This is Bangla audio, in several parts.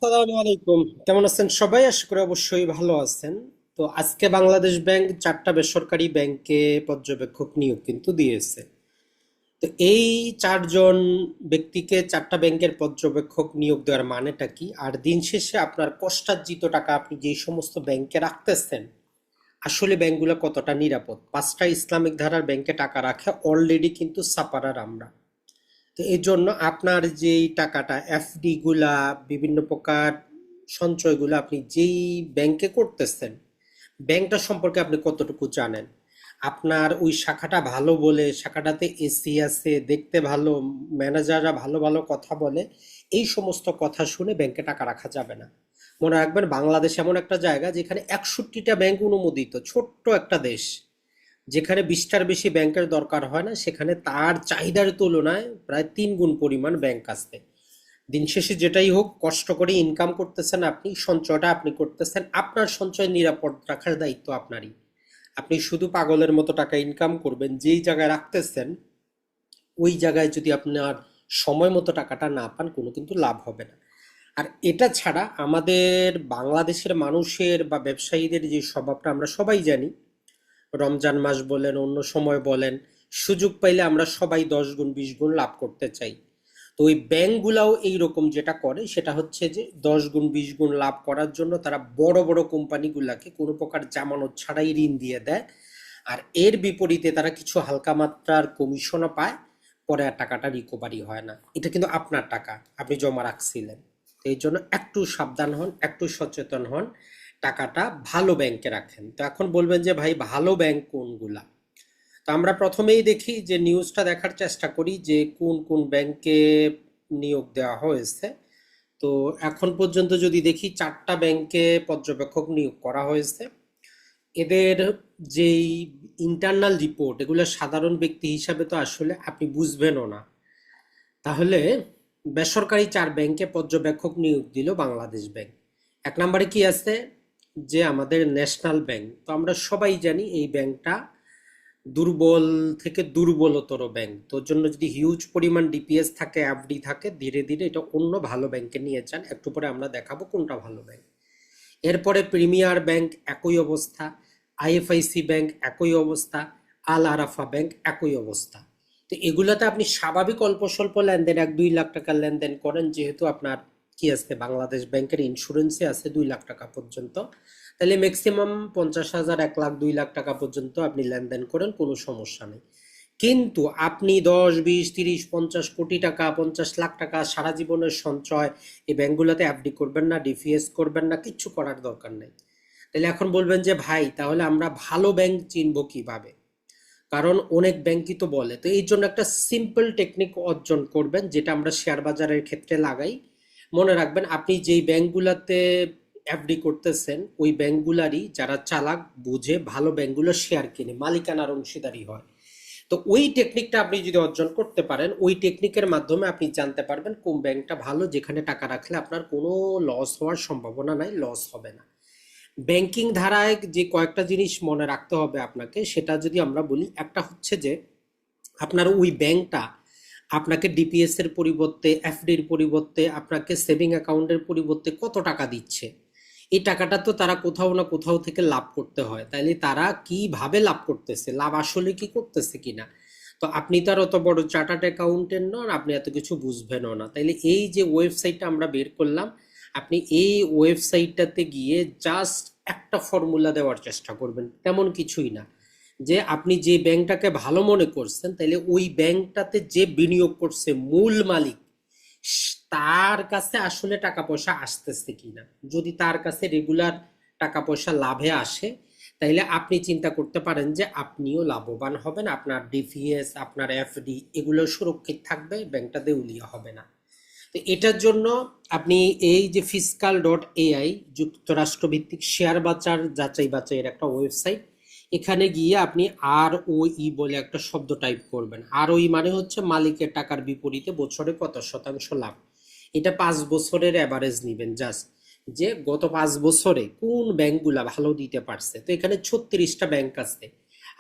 আসসালামু আলাইকুম। কেমন আছেন সবাই? আশা করি অবশ্যই ভালো আছেন। তো আজকে বাংলাদেশ ব্যাংক 4টা বেসরকারি ব্যাংকে পর্যবেক্ষক নিয়োগ কিন্তু দিয়েছে। তো এই 4 জন ব্যক্তিকে 4টা ব্যাংকের পর্যবেক্ষক নিয়োগ দেওয়ার মানেটা কি, আর দিন শেষে আপনার কষ্টার্জিত টাকা আপনি যেই সমস্ত ব্যাংকে রাখতেছেন আসলে ব্যাংকগুলো কতটা নিরাপদ? 5টা ইসলামিক ধারার ব্যাংকে টাকা রাখে অলরেডি কিন্তু সাপারার আমরা। তো এই জন্য আপনার যেই টাকাটা এফডি গুলা, বিভিন্ন প্রকার সঞ্চয়গুলো আপনি যেই ব্যাংকে করতেছেন, ব্যাংকটা সম্পর্কে আপনি কতটুকু জানেন? আপনার ওই শাখাটা ভালো বলে, শাখাটাতে এসি আছে, দেখতে ভালো, ম্যানেজাররা ভালো ভালো কথা বলে, এই সমস্ত কথা শুনে ব্যাংকে টাকা রাখা যাবে না। মনে রাখবেন, বাংলাদেশ এমন একটা জায়গা যেখানে 61টা ব্যাংক অনুমোদিত, ছোট্ট একটা দেশ। যেখানে 20টার বেশি ব্যাংকের দরকার হয় না, সেখানে তার চাহিদার তুলনায় প্রায় 3 গুণ পরিমাণ ব্যাংক আছে। দিন শেষে যেটাই হোক, কষ্ট করে ইনকাম করতেছেন আপনি, সঞ্চয়টা আপনি করতেছেন, আপনার সঞ্চয় নিরাপদ রাখার দায়িত্ব আপনারই। আপনি শুধু পাগলের মতো টাকা ইনকাম করবেন, যেই জায়গায় রাখতেছেন ওই জায়গায় যদি আপনার সময় মতো টাকাটা না পান, কোনো কিন্তু লাভ হবে না। আর এটা ছাড়া আমাদের বাংলাদেশের মানুষের বা ব্যবসায়ীদের যে স্বভাবটা আমরা সবাই জানি, রমজান মাস বলেন, অন্য সময় বলেন, সুযোগ পাইলে আমরা সবাই 10 গুণ 20 গুণ লাভ করতে চাই। তো ওই ব্যাংকগুলাও এইরকম যেটা করে সেটা হচ্ছে যে 10 গুণ 20 গুণ লাভ করার জন্য তারা বড় বড় কোম্পানিগুলাকে কোনো প্রকার জামানত ছাড়াই ঋণ দিয়ে দেয়। আর এর বিপরীতে তারা কিছু হালকা মাত্রার কমিশনও পায়, পরে আর টাকাটা রিকভারি হয় না। এটা কিন্তু আপনার টাকা, আপনি জমা রাখছিলেন। তো এই জন্য একটু সাবধান হন, একটু সচেতন হন, টাকাটা ভালো ব্যাংকে রাখেন। তো এখন বলবেন যে ভাই ভালো ব্যাংক কোনগুলা? তো আমরা প্রথমেই দেখি যে নিউজটা দেখার চেষ্টা করি যে কোন কোন ব্যাংকে নিয়োগ দেওয়া হয়েছে। তো এখন পর্যন্ত যদি দেখি 4টা ব্যাংকে পর্যবেক্ষক নিয়োগ করা হয়েছে। এদের যেই ইন্টারনাল রিপোর্ট, এগুলো সাধারণ ব্যক্তি হিসাবে তো আসলে আপনি বুঝবেনও না। তাহলে বেসরকারি 4 ব্যাংকে পর্যবেক্ষক নিয়োগ দিল বাংলাদেশ ব্যাংক। এক নম্বরে কি আছে? যে আমাদের ন্যাশনাল ব্যাংক। তো আমরা সবাই জানি এই ব্যাংকটা দুর্বল থেকে দুর্বলতর ব্যাংক। তোর জন্য যদি হিউজ পরিমাণ ডিপিএস থাকে, এফডি থাকে, ধীরে ধীরে এটা অন্য ভালো ব্যাংকে নিয়ে যান। একটু পরে আমরা দেখাবো কোনটা ভালো ব্যাংক। এরপরে প্রিমিয়ার ব্যাংক একই অবস্থা, আইএফআইসি ব্যাংক একই অবস্থা, আল আরাফা ব্যাংক একই অবস্থা। তো এগুলোতে আপনি স্বাভাবিক অল্প স্বল্প লেনদেন, 1-2 লাখ টাকার লেনদেন করেন, যেহেতু আপনার কি আছে, বাংলাদেশ ব্যাংকের ইন্স্যুরেন্সে আছে 2 লাখ টাকা পর্যন্ত, তাহলে ম্যাক্সিমাম 50,000, 1 লাখ, 2 লাখ টাকা পর্যন্ত আপনি লেনদেন করেন, কোনো সমস্যা নেই। কিন্তু আপনি 10, 20, 30, 50 কোটি টাকা, 50 লাখ টাকা সারা জীবনের সঞ্চয় এই ব্যাংকগুলোতে এফডি করবেন না, ডিপিএস করবেন না, কিচ্ছু করার দরকার নেই। তাহলে এখন বলবেন যে ভাই তাহলে আমরা ভালো ব্যাংক চিনবো কিভাবে? কারণ অনেক ব্যাংকই তো বলে। তো এই জন্য একটা সিম্পল টেকনিক অর্জন করবেন, যেটা আমরা শেয়ার বাজারের ক্ষেত্রে লাগাই। মনে রাখবেন, আপনি যেই ব্যাংকগুলোতে এফডি করতেছেন ওই ব্যাংকগুলারই যারা চালাক বুঝে ভালো ব্যাংকগুলো শেয়ার কিনে মালিকানার অংশীদারি হয়। তো ওই টেকনিকটা আপনি যদি অর্জন করতে পারেন, ওই টেকনিকের মাধ্যমে আপনি জানতে পারবেন কোন ব্যাংকটা ভালো, যেখানে টাকা রাখলে আপনার কোনো লস হওয়ার সম্ভাবনা নাই, লস হবে না। ব্যাংকিং ধারায় যে কয়েকটা জিনিস মনে রাখতে হবে আপনাকে, সেটা যদি আমরা বলি, একটা হচ্ছে যে আপনার ওই ব্যাংকটা আপনাকে ডিপিএস এর পরিবর্তে, এফডির পরিবর্তে, আপনাকে সেভিং অ্যাকাউন্টের পরিবর্তে কত টাকা দিচ্ছে। এই টাকাটা তো তারা কোথাও না কোথাও থেকে লাভ করতে হয়, তাইলে তারা কিভাবে লাভ করতেছে, লাভ আসলে কি করতেছে কিনা। তো আপনি তো আর অত বড় চার্টার্ড অ্যাকাউন্টেন্ট নন, আপনি এত কিছু বুঝবেনও না। তাইলে এই যে ওয়েবসাইটটা আমরা বের করলাম, আপনি এই ওয়েবসাইটটাতে গিয়ে জাস্ট একটা ফর্মুলা দেওয়ার চেষ্টা করবেন, তেমন কিছুই না। যে আপনি যে ব্যাংকটাকে ভালো মনে করছেন, তাহলে ওই ব্যাংকটাতে যে বিনিয়োগ করছে মূল মালিক, তার কাছে আসলে টাকা পয়সা আসতেছে কিনা। যদি তার কাছে রেগুলার টাকা পয়সা লাভে আসে, তাইলে আপনি চিন্তা করতে পারেন যে আপনিও লাভবান হবেন, আপনার ডিপিএস, আপনার এফডি এগুলো সুরক্ষিত থাকবে, ব্যাংকটা দেউলিয়া হবে না। তো এটার জন্য আপনি এই যে fiscal.ai, যুক্তরাষ্ট্র ভিত্তিক শেয়ার বাজার যাচাই বাছাইয়ের একটা ওয়েবসাইট, এখানে গিয়ে আপনি আর ও ই বলে একটা শব্দ টাইপ করবেন। আর ওই মানে হচ্ছে মালিকের টাকার বিপরীতে বছরে কত শতাংশ লাভ। এটা 5 বছরের অ্যাভারেজ নিবেন জাস্ট, যে গত 5 বছরে কোন ব্যাংকগুলা ভালো দিতে পারছে। তো এখানে 36টা ব্যাংক আছে।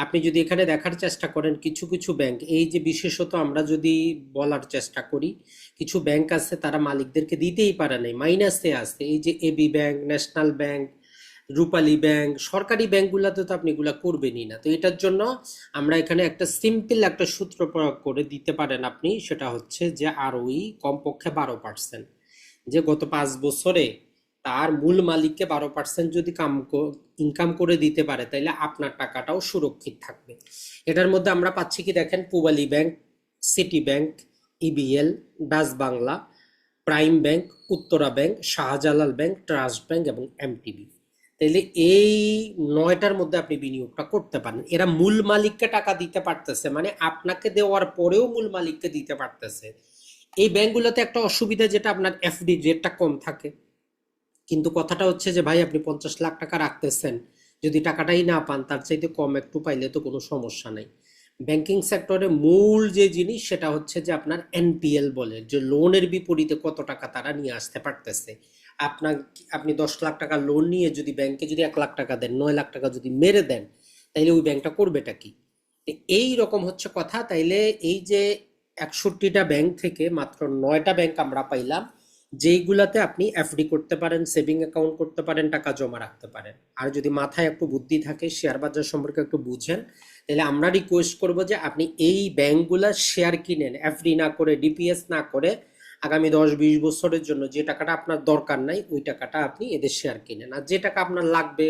আপনি যদি এখানে দেখার চেষ্টা করেন কিছু কিছু ব্যাংক, এই যে বিশেষত আমরা যদি বলার চেষ্টা করি, কিছু ব্যাংক আছে তারা মালিকদেরকে দিতেই পারে নাই, মাইনাসে আছে। এই যে এবি ব্যাংক, ন্যাশনাল ব্যাংক, রূপালী ব্যাংক, সরকারি ব্যাংকগুলোতে তো আপনি এগুলা করবেনই না। তো এটার জন্য আমরা এখানে একটা সিম্পল একটা সূত্র প্রয়োগ করে দিতে পারেন আপনি, সেটা হচ্ছে যে আরওই কমপক্ষে 12%। যে গত 5 বছরে তার মূল মালিককে 12% যদি ইনকাম করে দিতে পারে, তাইলে আপনার টাকাটাও সুরক্ষিত থাকবে। এটার মধ্যে আমরা পাচ্ছি কি দেখেন, Pubali bank, city bank, EBL, Dutch Bangla, prime bank, Uttara bank, Shahjalal bank, trust bank এবং এমটিবি। তাইলে এই 9টার মধ্যে আপনি বিনিয়োগটা করতে পারেন। এরা মূল মালিককে টাকা দিতে পারতেছে, মানে আপনাকে দেওয়ার পরেও মূল মালিককে দিতে পারতেছে। এই ব্যাংকগুলোতে একটা অসুবিধা, যেটা আপনার এফডি রেটটা কম থাকে। কিন্তু কথাটা হচ্ছে যে ভাই, আপনি 50 লাখ টাকা রাখতেছেন, যদি টাকাটাই না পান, তার চাইতে কম একটু পাইলে তো কোনো সমস্যা নাই। ব্যাংকিং সেক্টরে মূল যে জিনিস সেটা হচ্ছে যে আপনার এনপিএল বলে, যে লোনের বিপরীতে কত টাকা তারা নিয়ে আসতে পারতেছে। আপনার, আপনি 10 লাখ টাকা লোন নিয়ে যদি ব্যাংকে যদি 1 লাখ টাকা দেন, 9 লাখ টাকা যদি মেরে দেন, তাইলে ওই ব্যাংকটা করবেটা কি? এই রকম হচ্ছে কথা। তাইলে এই যে 61টা ব্যাংক থেকে মাত্র 9টা ব্যাংক আমরা পাইলাম, যেইগুলাতে আপনি এফডি করতে পারেন, সেভিং অ্যাকাউন্ট করতে পারেন, টাকা জমা রাখতে পারেন। আর যদি মাথায় একটু বুদ্ধি থাকে, শেয়ার বাজার সম্পর্কে একটু বুঝেন, তাহলে আমরা রিকোয়েস্ট করব যে আপনি এই ব্যাংকগুলা শেয়ার কিনেন, এফডি না করে, ডিপিএস না করে। আগামী 10-20 বছরের জন্য যে টাকাটা আপনার দরকার নাই, ওই টাকাটা আপনি এদের শেয়ার কিনেন। আর যে টাকা আপনার লাগবে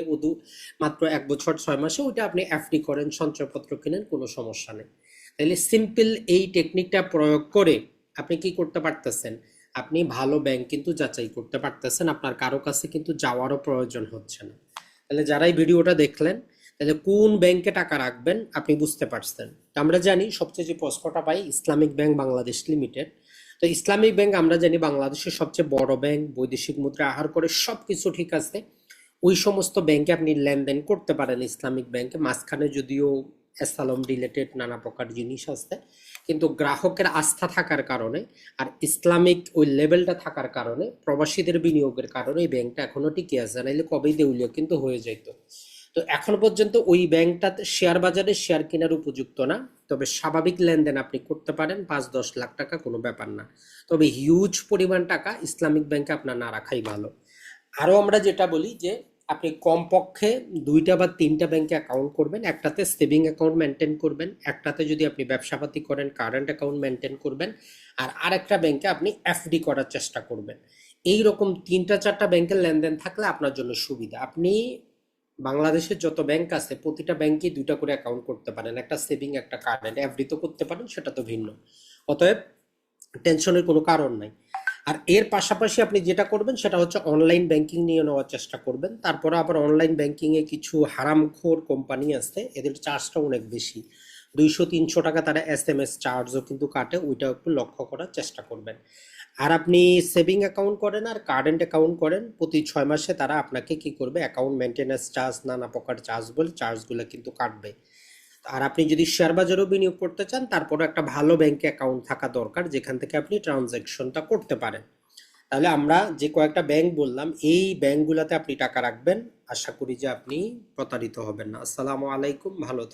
মাত্র 1 বছর 6 মাসে, ওইটা আপনি এফডি করেন, সঞ্চয়পত্র কিনেন, কোনো সমস্যা নেই। তাহলে সিম্পল এই টেকনিকটা প্রয়োগ করে আপনি কি করতে পারতেছেন, আপনি ভালো ব্যাংক কিন্তু যাচাই করতে পারতেছেন, আপনার কারো কাছে কিন্তু যাওয়ারও প্রয়োজন হচ্ছে না। তাহলে যারা এই ভিডিওটা দেখলেন, তাহলে কোন ব্যাংকে টাকা রাখবেন আপনি বুঝতে পারছেন। তো আমরা জানি সবচেয়ে যে প্রশ্নটা পাই, ইসলামিক ব্যাংক বাংলাদেশ লিমিটেড। তো ইসলামিক ব্যাংক আমরা জানি বাংলাদেশের সবচেয়ে বড় ব্যাংক, বৈদেশিক মুদ্রা আহার করে, সবকিছু ঠিক আছে। ওই সমস্ত ব্যাংকে আপনি লেনদেন করতে পারেন ইসলামিক ব্যাংকে। মাঝখানে যদিও অ্যাসালম রিলেটেড নানা প্রকার জিনিস আছে, কিন্তু গ্রাহকের আস্থা থাকার কারণে আর ইসলামিক ওই লেভেলটা থাকার কারণে, প্রবাসীদের বিনিয়োগের কারণে এই ব্যাংকটা এখনো টিকে আছে, নাইলে কবেই দেউলিয়া কিন্তু হয়ে যেত। তো এখন পর্যন্ত ওই ব্যাংকটাতে শেয়ার বাজারে শেয়ার কেনার উপযুক্ত না। তবে স্বাভাবিক লেনদেন আপনি করতে পারেন, 5-10 লাখ টাকা কোনো ব্যাপার না। তবে হিউজ পরিমাণ টাকা ইসলামিক ব্যাংকে আপনার না রাখাই ভালো। আরো আমরা যেটা বলি যে আপনি কমপক্ষে 2টা বা 3টা ব্যাংকে অ্যাকাউন্ট করবেন। একটাতে সেভিং অ্যাকাউন্ট মেনটেন করবেন, একটাতে যদি আপনি ব্যবসাপাতি করেন কারেন্ট অ্যাকাউন্ট মেনটেন করবেন, আর আরেকটা ব্যাংকে আপনি এফডি করার চেষ্টা করবেন। এই রকম 3টা-4টা ব্যাংকের লেনদেন থাকলে আপনার জন্য সুবিধা। আপনি বাংলাদেশের যত ব্যাংক আছে প্রতিটা ব্যাংকে 2টা করে অ্যাকাউন্ট করতে পারেন, একটা সেভিং একটা কারেন্ট। এফডি তো করতে পারেন, সেটা তো ভিন্ন। অতএব টেনশনের কোনো কারণ নাই। আর এর পাশাপাশি আপনি যেটা করবেন সেটা হচ্ছে অনলাইন ব্যাংকিং নিয়ে নেওয়ার চেষ্টা করবেন। তারপরে আবার অনলাইন ব্যাংকিং এ কিছু হারামখোর কোম্পানি আছে, এদের চার্জটা অনেক বেশি, 200-300 টাকা তারা এসএমএস চার্জও কিন্তু কাটে, ওইটাও একটু লক্ষ্য করার চেষ্টা করবেন। আর আপনি সেভিং অ্যাকাউন্ট করেন আর কারেন্ট অ্যাকাউন্ট করেন, প্রতি 6 মাসে তারা আপনাকে কি করবে, অ্যাকাউন্ট মেনটেন্যান্স চার্জ, নানা প্রকার চার্জ বলে চার্জগুলো কিন্তু কাটবে। আর আপনি যদি শেয়ার বাজারেও বিনিয়োগ করতে চান, তারপরে একটা ভালো ব্যাংকে অ্যাকাউন্ট থাকা দরকার, যেখান থেকে আপনি ট্রানজ্যাকশনটা করতে পারেন। তাহলে আমরা যে কয়েকটা ব্যাংক বললাম, এই ব্যাংকগুলোতে আপনি টাকা রাখবেন। আশা করি যে আপনি প্রতারিত হবেন না। আসসালামু আলাইকুম, ভালো থাকবেন।